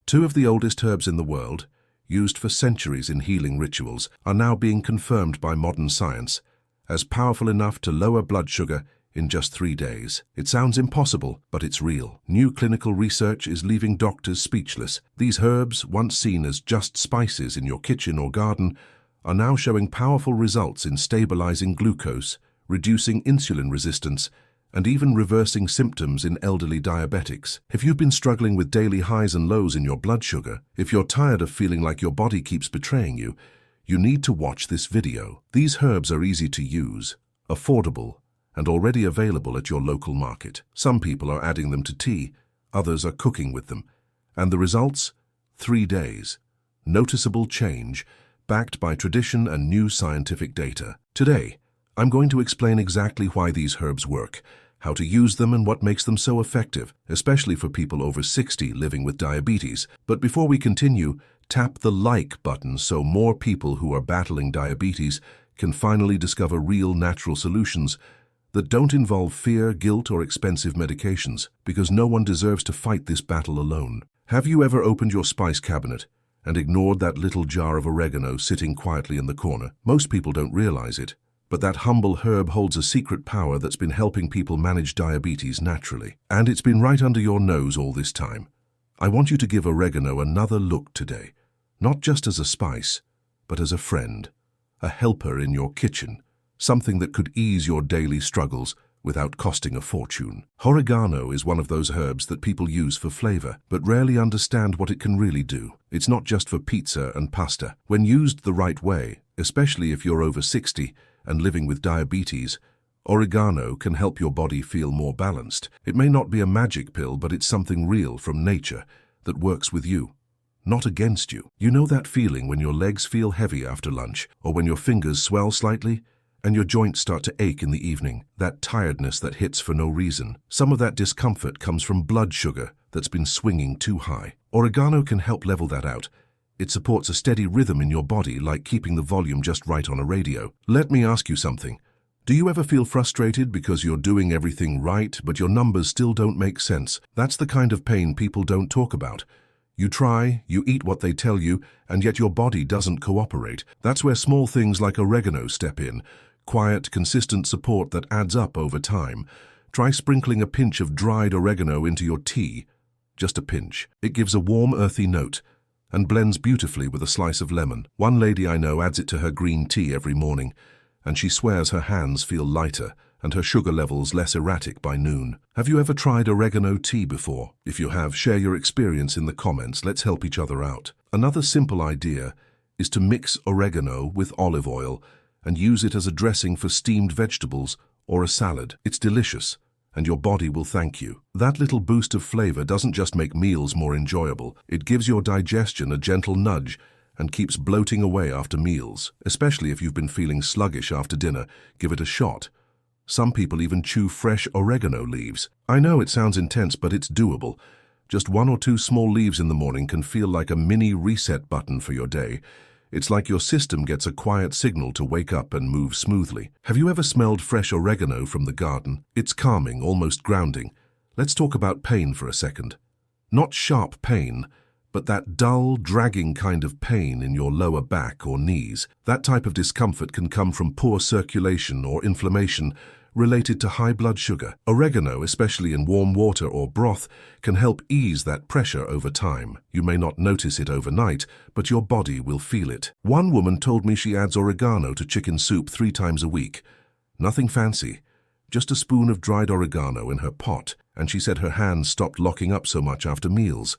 Two of the oldest herbs in the world, used for centuries in healing rituals, are now being confirmed by modern science as powerful enough to lower blood sugar in just 3 days. It sounds impossible, but it's real. New clinical research is leaving doctors speechless. These herbs, once seen as just spices in your kitchen or garden, are now showing powerful results in stabilizing glucose, reducing insulin resistance, and even reversing symptoms in elderly diabetics. If you've been struggling with daily highs and lows in your blood sugar, if you're tired of feeling like your body keeps betraying you, you need to watch this video. These herbs are easy to use, affordable, and already available at your local market. Some people are adding them to tea, others are cooking with them. And the results? 3 days. Noticeable change, backed by tradition and new scientific data. Today, I'm going to explain exactly why these herbs work, how to use them and what makes them so effective, especially for people over 60 living with diabetes. But before we continue, tap the like button so more people who are battling diabetes can finally discover real natural solutions that don't involve fear, guilt, or expensive medications, because no one deserves to fight this battle alone. Have you ever opened your spice cabinet and ignored that little jar of oregano sitting quietly in the corner? Most people don't realize it, but that humble herb holds a secret power that's been helping people manage diabetes naturally. And it's been right under your nose all this time. I want you to give oregano another look today, not just as a spice, but as a friend, a helper in your kitchen, something that could ease your daily struggles without costing a fortune. Oregano is one of those herbs that people use for flavor, but rarely understand what it can really do. It's not just for pizza and pasta. When used the right way, especially if you're over 60 and living with diabetes, oregano can help your body feel more balanced. It may not be a magic pill, but it's something real from nature that works with you, not against you. You know that feeling when your legs feel heavy after lunch, or when your fingers swell slightly and your joints start to ache in the evening? That tiredness that hits for no reason. Some of that discomfort comes from blood sugar that's been swinging too high. Oregano can help level that out. It supports a steady rhythm in your body, like keeping the volume just right on a radio. Let me ask you something. Do you ever feel frustrated because you're doing everything right, but your numbers still don't make sense? That's the kind of pain people don't talk about. You try, you eat what they tell you, and yet your body doesn't cooperate. That's where small things like oregano step in. Quiet, consistent support that adds up over time. Try sprinkling a pinch of dried oregano into your tea. Just a pinch. It gives a warm, earthy note and blends beautifully with a slice of lemon. One lady I know adds it to her green tea every morning, and she swears her hands feel lighter and her sugar levels less erratic by noon. Have you ever tried oregano tea before? If you have, share your experience in the comments. Let's help each other out. Another simple idea is to mix oregano with olive oil and use it as a dressing for steamed vegetables or a salad. It's delicious, and your body will thank you. That little boost of flavor doesn't just make meals more enjoyable, it gives your digestion a gentle nudge and keeps bloating away after meals. Especially if you've been feeling sluggish after dinner, give it a shot. Some people even chew fresh oregano leaves. I know it sounds intense, but it's doable. Just 1 or 2 small leaves in the morning can feel like a mini reset button for your day. It's like your system gets a quiet signal to wake up and move smoothly. Have you ever smelled fresh oregano from the garden? It's calming, almost grounding. Let's talk about pain for a second. Not sharp pain, but that dull, dragging kind of pain in your lower back or knees. That type of discomfort can come from poor circulation or inflammation related to high blood sugar. Oregano, especially in warm water or broth, can help ease that pressure over time. You may not notice it overnight, but your body will feel it. One woman told me she adds oregano to chicken soup 3 times a week. Nothing fancy, just a spoon of dried oregano in her pot, and she said her hands stopped locking up so much after meals.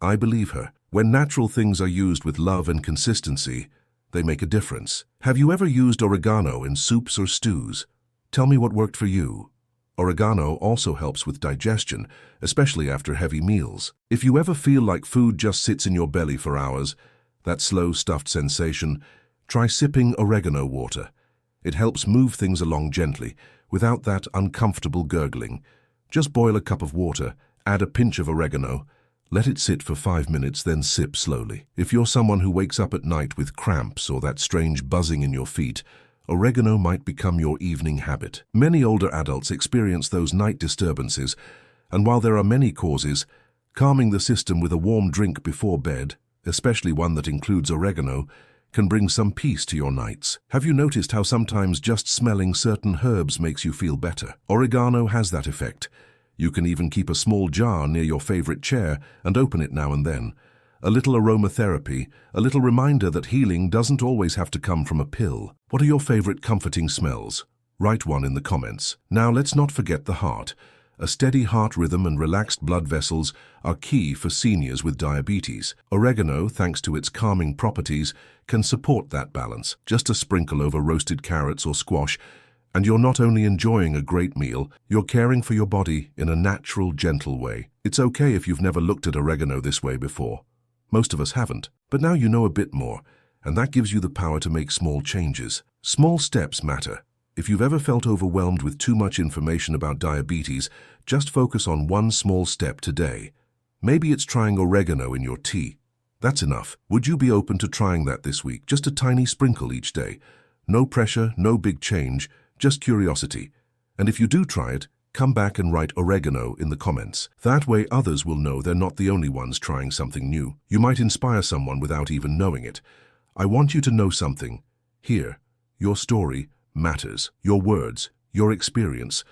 I believe her. When natural things are used with love and consistency, they make a difference. Have you ever used oregano in soups or stews? Tell me what worked for you. Oregano also helps with digestion, especially after heavy meals. If you ever feel like food just sits in your belly for hours, that slow stuffed sensation, try sipping oregano water. It helps move things along gently, without that uncomfortable gurgling. Just boil a cup of water, add a pinch of oregano, let it sit for 5 minutes, then sip slowly. If you're someone who wakes up at night with cramps or that strange buzzing in your feet, oregano might become your evening habit. Many older adults experience those night disturbances, and while there are many causes, Calming the system with a warm drink before bed, especially one that includes oregano, can bring some peace to your nights. Have you noticed how sometimes just smelling certain herbs makes you feel better? Oregano has that effect. You can even keep a small jar near your favorite chair and open it now and then. A little aromatherapy, a little reminder that healing doesn't always have to come from a pill. What are your favorite comforting smells? Write one in the comments. Now let's not forget the heart. A steady heart rhythm and relaxed blood vessels are key for seniors with diabetes. Oregano, thanks to its calming properties, can support that balance. Just a sprinkle over roasted carrots or squash, and you're not only enjoying a great meal, you're caring for your body in a natural, gentle way. It's okay if you've never looked at oregano this way before. Most of us haven't, but now you know a bit more, and that gives you the power to make small changes. Small steps matter. If you've ever felt overwhelmed with too much information about diabetes, just focus on one small step today. Maybe it's trying oregano in your tea. That's enough. Would you be open to trying that this week? Just a tiny sprinkle each day. No pressure, no big change, just curiosity. And if you do try it, come back and write oregano in the comments. That way others will know they're not the only ones trying something new. You might inspire someone without even knowing it. I want you to know something. Here, your story matters. Your words, your experience.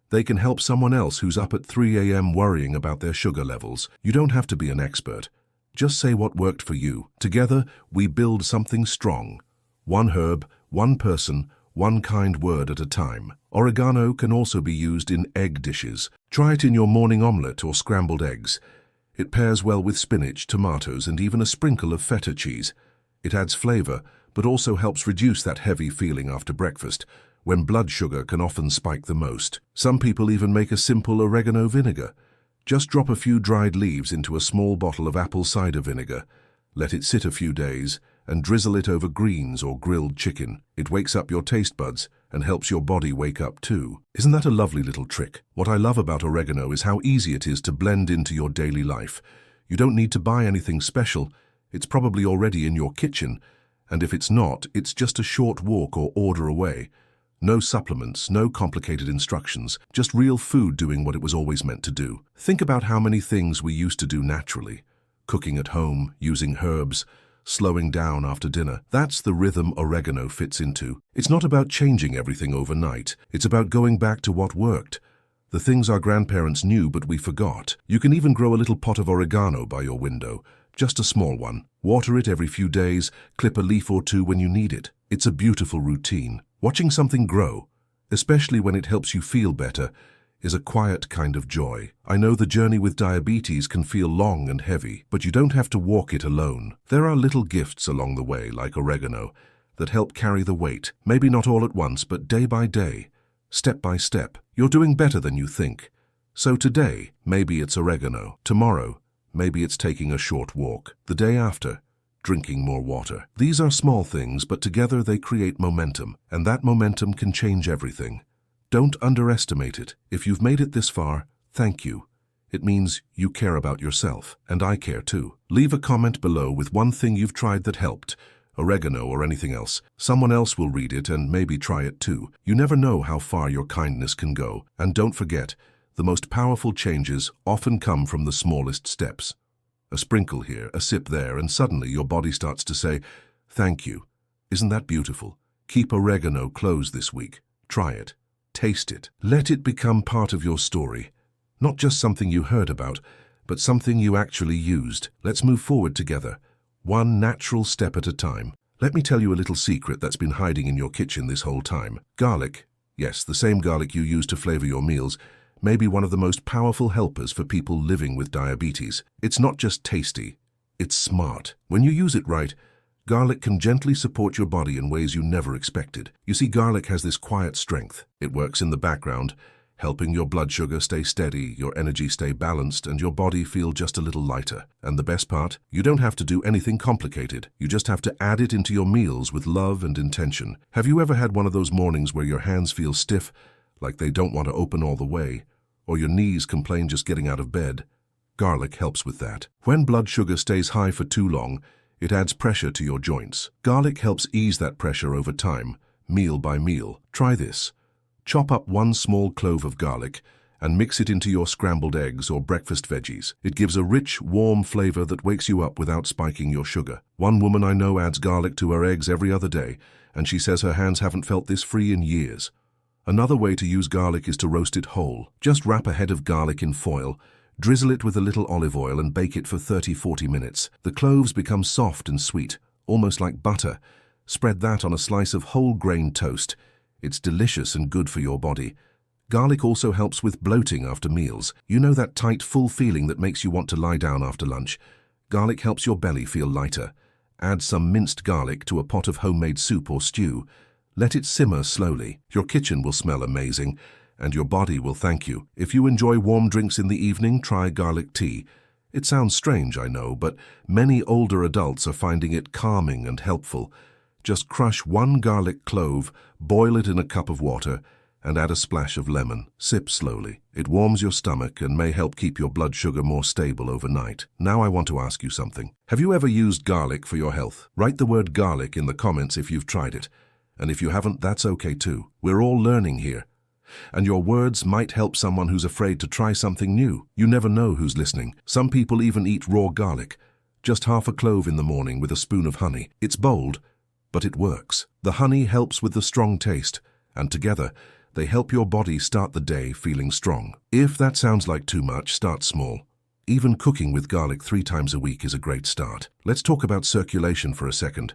They can help someone else who's up at 3 a.m. worrying about their sugar levels. You don't have to be an expert. Just say what worked for you. Together, we build something strong. One herb, one person, one kind word at a time. Oregano can also be used in egg dishes. Try it in your morning omelette or scrambled eggs. It pairs well with spinach, tomatoes, and even a sprinkle of feta cheese. It adds flavor, but also helps reduce that heavy feeling after breakfast, when blood sugar can often spike the most. Some people even make a simple oregano vinegar. Just drop a few dried leaves into a small bottle of apple cider vinegar. Let it sit a few days, and drizzle it over greens or grilled chicken. It wakes up your taste buds and helps your body wake up too. Isn't that a lovely little trick? What I love about oregano is how easy it is to blend into your daily life. You don't need to buy anything special. It's probably already in your kitchen, and if it's not, it's just a short walk or order away. No supplements, no complicated instructions, just real food doing what it was always meant to do. Think about how many things we used to do naturally. Cooking at home, using herbs, slowing down after dinner. That's the rhythm oregano fits into. It's not about changing everything overnight. It's about going back to what worked. The things our grandparents knew but we forgot. You can even grow a little pot of oregano by your window. Just a small one. Water it every few days, clip a leaf or two when you need it. It's a beautiful routine. Watching something grow, especially when it helps you feel better, is a quiet kind of joy. I know the journey with diabetes can feel long and heavy, but you don't have to walk it alone. There are little gifts along the way, like oregano, that help carry the weight. Maybe not all at once, but day by day, step by step. You're doing better than you think. So today, maybe it's oregano. Tomorrow, maybe it's taking a short walk. The day after, drinking more water. These are small things, but together they create momentum, and that momentum can change everything. Don't underestimate it. If you've made it this far, thank you. It means you care about yourself, and I care too. Leave a comment below with one thing you've tried that helped, oregano or anything else. Someone else will read it and maybe try it too. You never know how far your kindness can go. And don't forget, the most powerful changes often come from the smallest steps. A sprinkle here, a sip there, and suddenly your body starts to say, thank you. Isn't that beautiful? Keep oregano close this week. Try it. Taste it. Let it become part of your story. Not just something you heard about, but something you actually used. Let's move forward together, one natural step at a time. Let me tell you a little secret that's been hiding in your kitchen this whole time. Garlic, yes, the same garlic you use to flavor your meals, may be one of the most powerful helpers for people living with diabetes. It's not just tasty, it's smart. When you use it right, garlic can gently support your body in ways you never expected. You see, garlic has this quiet strength. It works in the background, helping your blood sugar stay steady, your energy stay balanced, and your body feel just a little lighter. And the best part, you don't have to do anything complicated. You just have to add it into your meals with love and intention. Have you ever had one of those mornings where your hands feel stiff, like they don't want to open all the way, or your knees complain just getting out of bed? Garlic helps with that. When blood sugar stays high for too long, it adds pressure to your joints. Garlic helps ease that pressure over time, meal by meal. Try this. Chop up one small clove of garlic and mix it into your scrambled eggs or breakfast veggies. It gives a rich, warm flavor that wakes you up without spiking your sugar. One woman I know adds garlic to her eggs every other day, and she says her hands haven't felt this free in years. Another way to use garlic is to roast it whole. Just wrap a head of garlic in foil, drizzle it with a little olive oil and bake it for 30–40 minutes. The cloves become soft and sweet, almost like butter. Spread that on a slice of whole grain toast. It's delicious and good for your body. Garlic also helps with bloating after meals. You know that tight, full feeling that makes you want to lie down after lunch? Garlic helps your belly feel lighter. Add some minced garlic to a pot of homemade soup or stew. Let it simmer slowly. Your kitchen will smell amazing, and your body will thank you. If you enjoy warm drinks in the evening, try garlic tea. It sounds strange, I know, but many older adults are finding it calming and helpful. Just crush one garlic clove, boil it in a cup of water, and add a splash of lemon. Sip slowly. It warms your stomach and may help keep your blood sugar more stable overnight. Now I want to ask you something. Have you ever used garlic for your health? Write the word garlic in the comments if you've tried it. And if you haven't, that's okay too. We're all learning here. And your words might help someone who's afraid to try something new. You never know who's listening. Some people even eat raw garlic. Just half a clove in the morning with a spoon of honey. It's bold, but it works. The honey helps with the strong taste, and together, they help your body start the day feeling strong. If that sounds like too much, start small. Even cooking with garlic 3 times a week is a great start. Let's talk about circulation for a second.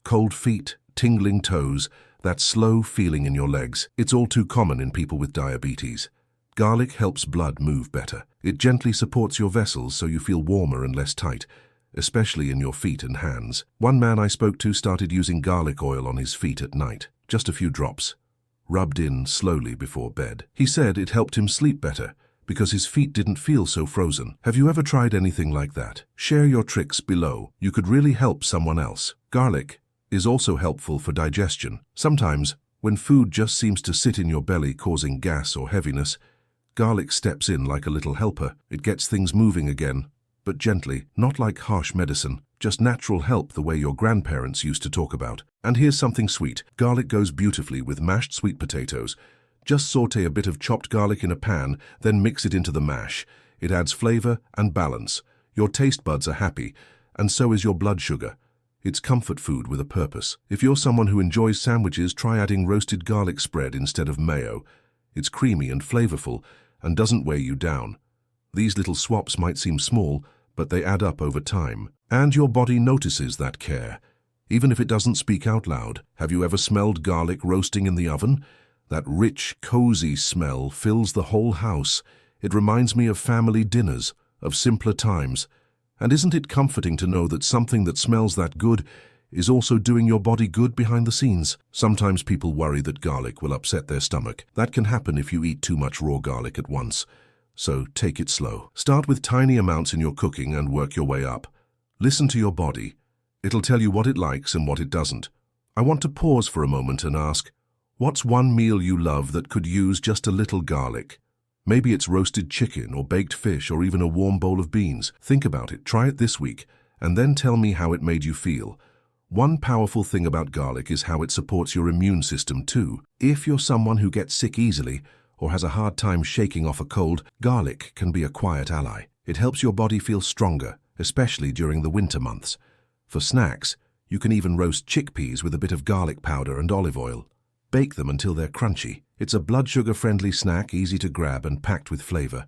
Cold feet, tingling toes, that slow feeling in your legs. It's all too common in people with diabetes. Garlic helps blood move better. It gently supports your vessels so you feel warmer and less tight, especially in your feet and hands. One man I spoke to started using garlic oil on his feet at night. Just a few drops, rubbed in slowly before bed. He said it helped him sleep better because his feet didn't feel so frozen. Have you ever tried anything like that? Share your tricks below. You could really help someone else. Garlic is also helpful for digestion. Sometimes, when food just seems to sit in your belly causing gas or heaviness, garlic steps in like a little helper. It gets things moving again, but gently, not like harsh medicine, just natural help the way your grandparents used to talk about. And here's something sweet. Garlic goes beautifully with mashed sweet potatoes. Just saute a bit of chopped garlic in a pan, then mix it into the mash. It adds flavor and balance. Your taste buds are happy, and so is your blood sugar. It's comfort food with a purpose. If you're someone who enjoys sandwiches, try adding roasted garlic spread instead of mayo. It's creamy and flavorful and doesn't weigh you down. These little swaps might seem small, but they add up over time. And your body notices that care, even if it doesn't speak out loud. Have you ever smelled garlic roasting in the oven? That rich, cozy smell fills the whole house. It reminds me of family dinners, of simpler times. And isn't it comforting to know that something that smells that good is also doing your body good behind the scenes? Sometimes people worry that garlic will upset their stomach. That can happen if you eat too much raw garlic at once. So take it slow. Start with tiny amounts in your cooking and work your way up. Listen to your body. It'll tell you what it likes and what it doesn't. I want to pause for a moment and ask, what's one meal you love that could use just a little garlic? Maybe it's roasted chicken or baked fish or even a warm bowl of beans. Think about it, try it this week, and then tell me how it made you feel. One powerful thing about garlic is how it supports your immune system too. If you're someone who gets sick easily or has a hard time shaking off a cold, garlic can be a quiet ally. It helps your body feel stronger, especially during the winter months. For snacks, you can even roast chickpeas with a bit of garlic powder and olive oil. Bake them until they're crunchy. It's a blood sugar-friendly snack, easy to grab and packed with flavor.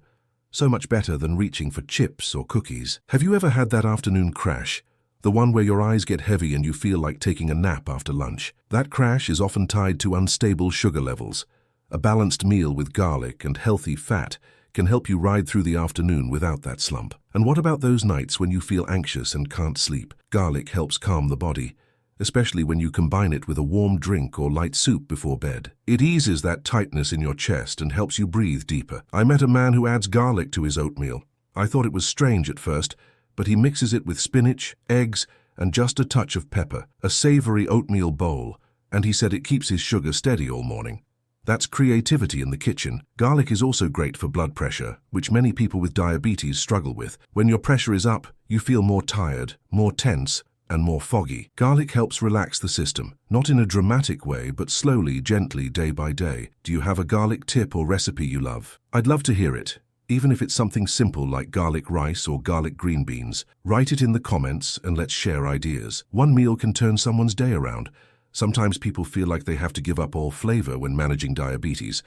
So much better than reaching for chips or cookies. Have you ever had that afternoon crash? The one where your eyes get heavy and you feel like taking a nap after lunch. That crash is often tied to unstable sugar levels. A balanced meal with garlic and healthy fat can help you ride through the afternoon without that slump. And what about those nights when you feel anxious and can't sleep? Garlic helps calm the body, especially when you combine it with a warm drink or light soup before bed. It eases that tightness in your chest and helps you breathe deeper. I met a man who adds garlic to his oatmeal. I thought it was strange at first, but he mixes it with spinach, eggs, and just a touch of pepper, a savory oatmeal bowl, and he said it keeps his sugar steady all morning. That's creativity in the kitchen. Garlic is also great for blood pressure, which many people with diabetes struggle with. When your pressure is up, you feel more tired, more tense, and more foggy. Garlic helps relax the system, not in a dramatic way, but slowly, gently, day by day. Do you have a garlic tip or recipe you love? I'd love to hear it. Even if it's something simple like garlic rice or garlic green beans, write it in the comments and let's share ideas. One meal can turn someone's day around. Sometimes people feel like they have to give up all flavor when managing diabetes.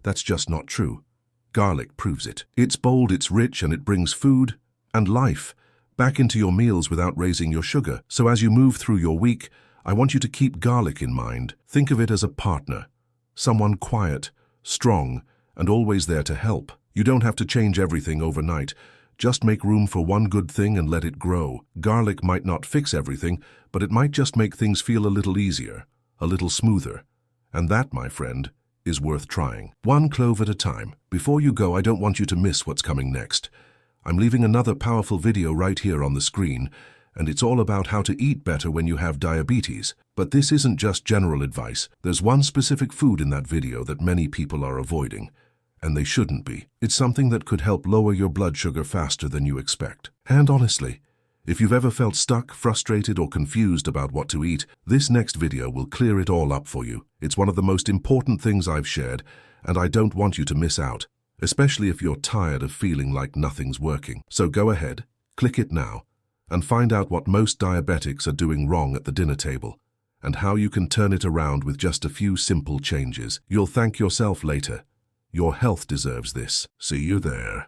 That's just not true. Garlic proves it. It's bold, it's rich, and it brings food and life back into your meals without raising your sugar. So as you move through your week, I want you to keep garlic in mind. Think of it as a partner, someone quiet, strong, and always there to help. You don't have to change everything overnight. Just make room for one good thing and let it grow. Garlic might not fix everything, but it might just make things feel a little easier, a little smoother. And that, my friend, is worth trying. One clove at a time. Before you go, I don't want you to miss what's coming next. I'm leaving another powerful video right here on the screen, and it's all about how to eat better when you have diabetes. But this isn't just general advice. There's one specific food in that video that many people are avoiding. And they shouldn't be. It's something that could help lower your blood sugar faster than you expect. And honestly, if you've ever felt stuck, frustrated, or confused about what to eat, this next video will clear it all up for you. It's one of the most important things I've shared, and I don't want you to miss out, especially if you're tired of feeling like nothing's working. So go ahead, click it now, and find out what most diabetics are doing wrong at the dinner table, and how you can turn it around with just a few simple changes. You'll thank yourself later. Your health deserves this. See you there.